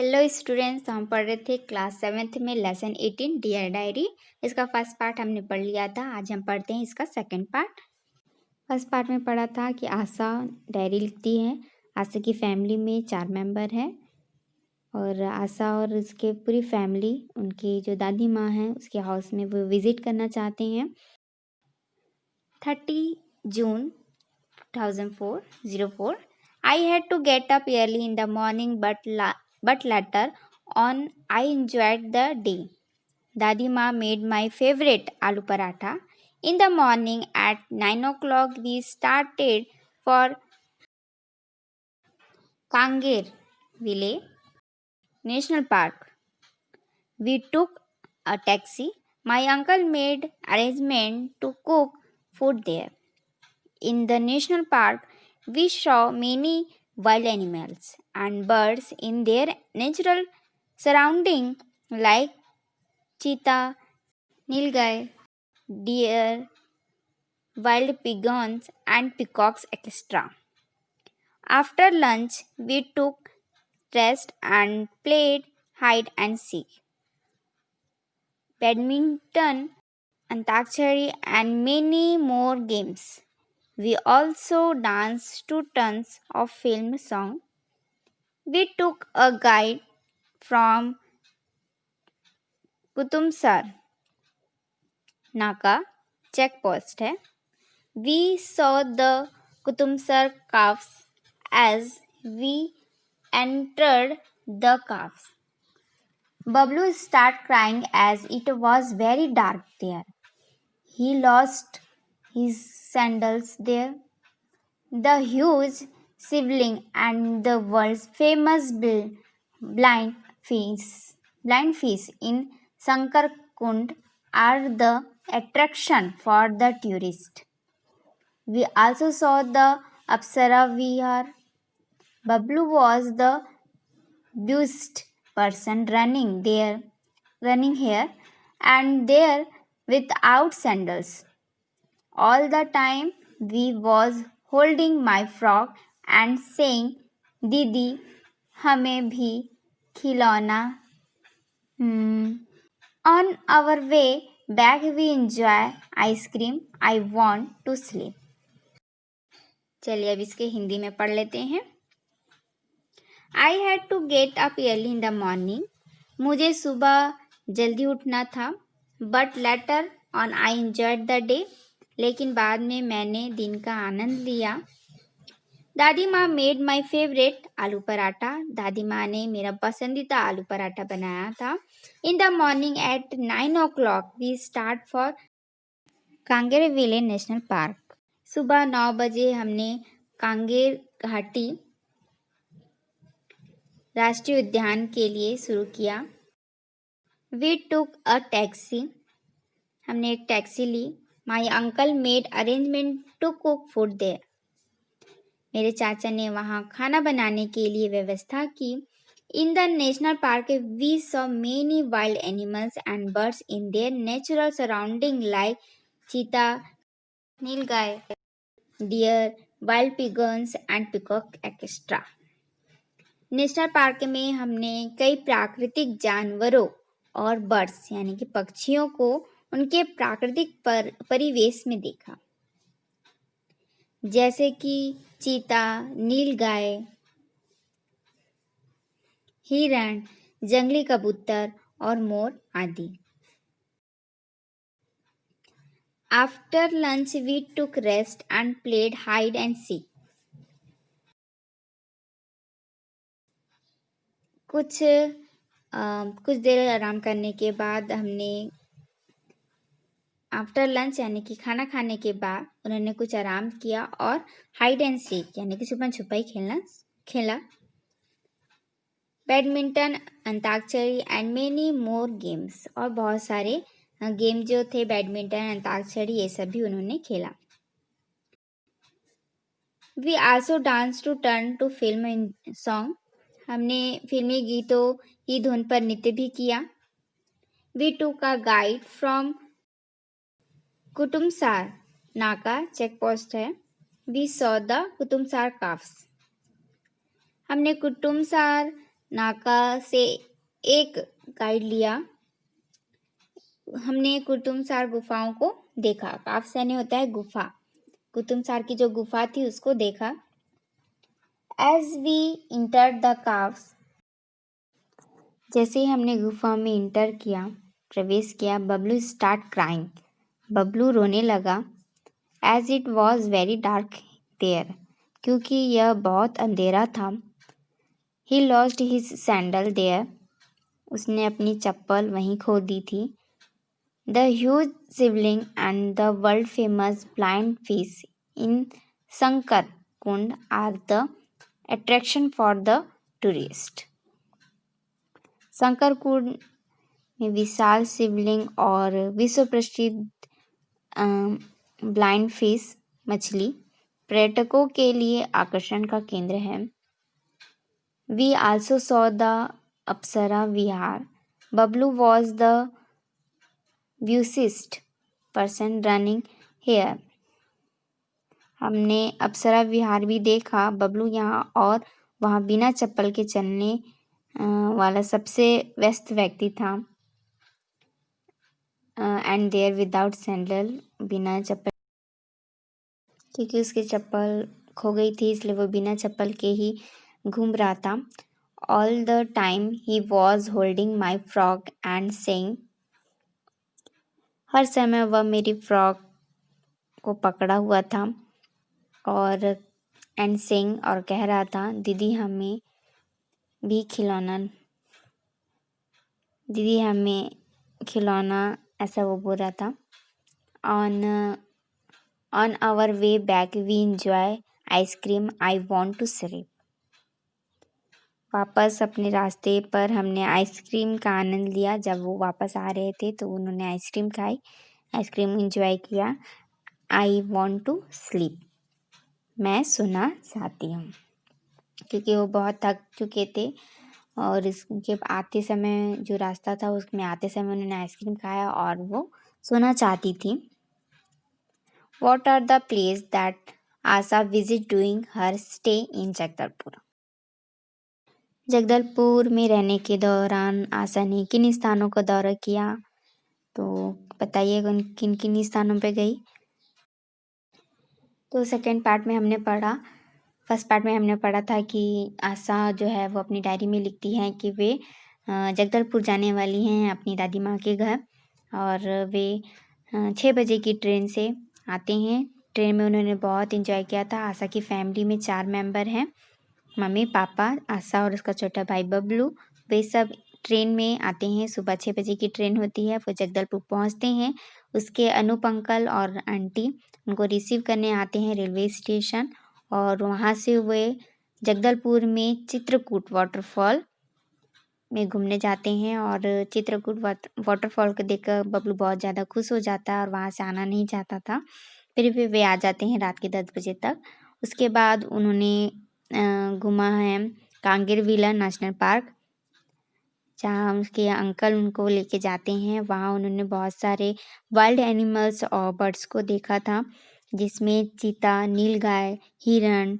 Hello students, हम पढ़ रहे थे क्लास 7th में लेसन 18 डियर डायरी। इसका फर्स्ट पार्ट हमने पढ़ लिया था। आज हम पढ़ते हैं इसका सेकंड पार्ट। फर्स्ट पार्ट में पढ़ा था कि आशा डायरी लिखती है। आशा की फैमिली में 4 मेंबर हैं और आशा और उसके पूरी फैमिली उनकी जो दादी माँ हैं उसके हाउस में वो विज़िट करना चाहते हैं। 30 जून 2004 I had to get up early in the morning but later on I enjoyed the day. Dadi Ma made my favorite aloo paratha. In the morning at 9 o'clock we started for Kanger Ville National Park. We took a taxi. My uncle made arrangement to cook food there. In the national park, we saw many wild animals and birds in their natural surrounding like cheetah, nilgai, deer, wild pigeons and peacocks etc. After lunch, we took rest and played hide and seek, badminton, antakshari and many more games. We also danced to tons of film songs. We took a guide from Kutumsar नाका checkpost है. We saw the Kutumsar calves as we entered the calves. Bablu started crying as it was very dark there. He lost his sandals there. The huge shivling and the world's famous blind fish in Sankar Kund are the attraction for the tourist. We also saw the Apsara Vihar. Bablu was the busiest person running here and there without sandals. All the time we was holding my frock and saying, Didi, हमें भी खिलौना. On our way back we enjoy ice cream. I want to sleep. चलिए अब इसके हिंदी में पढ़ लेते हैं. I had to get up early in the morning. मुझे सुबह जल्दी उठना था. But later on I enjoyed the day. लेकिन बाद में मैंने दिन का आनंद लिया. दादी माँ मेड माई फेवरेट आलू पराठा. दादी माँ ने मेरा पसंदीदा आलू पराठा बनाया था. In the morning at 9 o'clock we start for Kanger Valley National Park. सुबह 9 बजे हमने कांगेर घाटी राष्ट्रीय उद्यान के लिए शुरू किया. We took a taxi. हमने एक टैक्सी ली. My uncle made arrangement to cook food there. मेरे चाचा ने वहाँ खाना बनाने के लिए व्यवस्था की. In the national park we saw many wild animals and birds in their natural surrounding like cheetah, nilgai, deer, wild pigeons and peacock extra. National park में हमने कई प्राकृतिक जानवरों और बर्ड्स यानी कि पक्षियों को उनके प्राकृतिक परिवेश में देखा, जैसे कि चीता, नीलगाय, हिरण, जंगली कबूतर और मोर आदि. After lunch we took rest and played hide and seek. कुछ देर आराम करने के बाद हमने आफ्टर लंच यानी कि खाना खाने के बाद उन्होंने कुछ आराम किया और हाइड एंड सीक यानी कि छुपन छुपाई खेला. Badminton, antakshari and many more games. और बहुत सारे गेम जो थे बैडमिंटन, अंताक्षरी ये सब भी उन्होंने खेला. We also dance to turn to film song. हमने फिल्मी गीतों की धुन पर नृत्य भी किया. We took a guide from Kutumsar naka checkpost है. We saw the Kutumsar caves. हमने कुतुमसार नाका से एक गाइड लिया। हमने कुतुबसार गुफाओं को देखा। काव्स यानी होता है गुफा। कुतुबसार की जो गुफा थी उसको देखा। As we entered the caves, जैसे ही हमने गुफा में इंटर किया, प्रवेश किया, बबलू स्टार्ट क्राइंग, बबलू रोने लगा। As it was very dark there, क्योंकि यह बहुत अंधेरा था। He lost his sandal there, उसने अपनी चप्पल वहीं खो दी थी। The huge Shivling and the world famous blind fish in Shankar Kund are the attraction for the tourist. Shankar Kund में विशाल शिवलिंग और विश्व प्रसिद्ध ब्लाइंड फिश मछली पर्यटकों के लिए आकर्षण का केंद्र है। We also saw the Apsara Vihar. Bablu was the busiest person running here. हमने अप्सरा विहार भी देखा। बबलू यहाँ और वहाँ बिना चप्पल के चलने वाला सबसे व्यस्त व्यक्ति था। एंड देयर विदाउट सैंडल, बिना चप्पल, क्योंकि उसकी चप्पल खो गई थी इसलिए वो बिना चप्पल के ही घूम रहा था। All the time he was holding my frock and saying, हर समय वह मेरी फ्रॉक को पकड़ा हुआ था और एंड सेइंग और कह रहा था, दीदी हमें भी खिलौना, दीदी हमें खिलौना, ऐसा वो बोल रहा था। On our way back we enjoy ice cream, I want to sleep. वापस अपने रास्ते पर हमने आइसक्रीम का आनंद लिया। जब वो वापस आ रहे थे तो उन्होंने आइसक्रीम खाई, आइसक्रीम इंजॉय किया। आई वॉन्ट टू स्लीप, मैं सोना चाहती हूँ, क्योंकि वो बहुत थक चुके थे और इसके आते समय जो रास्ता था उसमें आते समय उन्होंने आइसक्रीम खाया और वो सोना चाहती थी। What are the places that Asa visit during her stay in Jagdalpur? Jagdalpur में रहने के दौरान आशा ने किन स्थानों का दौरा किया? तो बताइएगा किन किन स्थानों पे गई। तो सेकंड पार्ट में हमने पढ़ा, फर्स्ट पार्ट में हमने पढ़ा था कि आशा जो है वो अपनी डायरी में लिखती है कि वे जगदलपुर जाने वाली हैं अपनी दादी माँ के घर, और वे 6 बजे की ट्रेन से आते हैं। ट्रेन में उन्होंने बहुत इंजॉय किया था। आशा की फैमिली में 4 मेंबर हैं, मम्मी, पापा, आशा और उसका छोटा भाई बबलू। वे सब ट्रेन में आते हैं। सुबह 6 बजे की ट्रेन होती है। वो जगदलपुर पहुंचते हैं। उसके अनूप अंकल और आंटी उनको रिसीव करने आते हैं रेलवे स्टेशन, और वहाँ से वे जगदलपुर में चित्रकूट वाटरफॉल में घूमने जाते हैं। और चित्रकूट वाटरफॉल को देखकर बबलू बहुत ज़्यादा खुश हो जाता है और वहाँ से आना नहीं चाहता था। फिर भी वे आ जाते हैं रात के 10 बजे तक। उसके बाद उन्होंने घूमा है कांगेर विला नेशनल पार्क, जहाँ उसके अंकल उनको लेके जाते हैं। वहाँ उन्होंने बहुत सारे वाइल्ड एनिमल्स और बर्ड्स को देखा था, जिसमें चीता, नीलगाय, हिरण,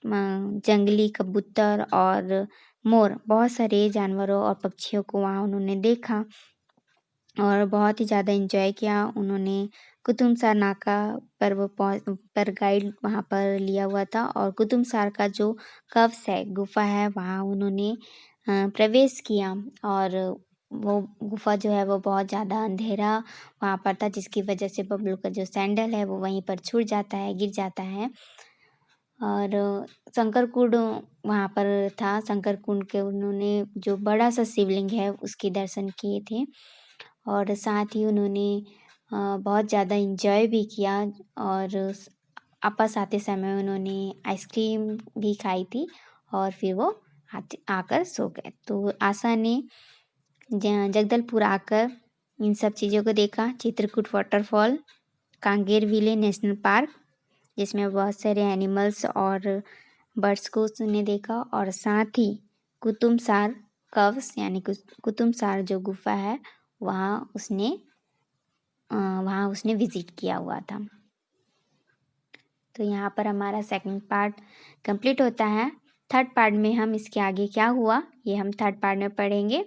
जंगली कबूतर और मोर, बहुत सारे जानवरों और पक्षियों को वहाँ उन्होंने देखा और बहुत ही ज़्यादा एंजॉय किया। उन्होंने कुतुबसार नाका पर गाइड वहाँ पर लिया हुआ था, और कुतुबसार का जो कव्स है, गुफा है, वहाँ उन्होंने प्रवेश किया। और वो गुफा जो है वो बहुत ज़्यादा अंधेरा वहाँ पर था, जिसकी वजह से बबलू का जो सैंडल है वो वहीं पर छूट जाता है, गिर जाता है। और शंकर कुंड वहाँ पर था। शंकर कुंड के उन्होंने जो बड़ा सा शिवलिंग है उसके दर्शन किए थे, और साथ ही उन्होंने बहुत ज़्यादा इंजॉय भी किया। और वापस आते समय उन्होंने आइसक्रीम भी खाई थी और फिर वो आकर सो गए। तो आशा ने जगदलपुर आकर इन सब चीज़ों को देखा, Chitrakoot waterfall, Kanger Valley National park जिसमें बहुत सारे एनिमल्स और बर्ड्स को उसने देखा, और साथ ही कुतुबसार कव्स यानी कुतुबसार जो गुफा है वहाँ उसने विजिट किया हुआ था। तो यहाँ पर हमारा सेकंड पार्ट कंप्लीट होता है। थर्ड पार्ट में हम इसके आगे क्या हुआ ये हम थर्ड पार्ट में पढ़ेंगे।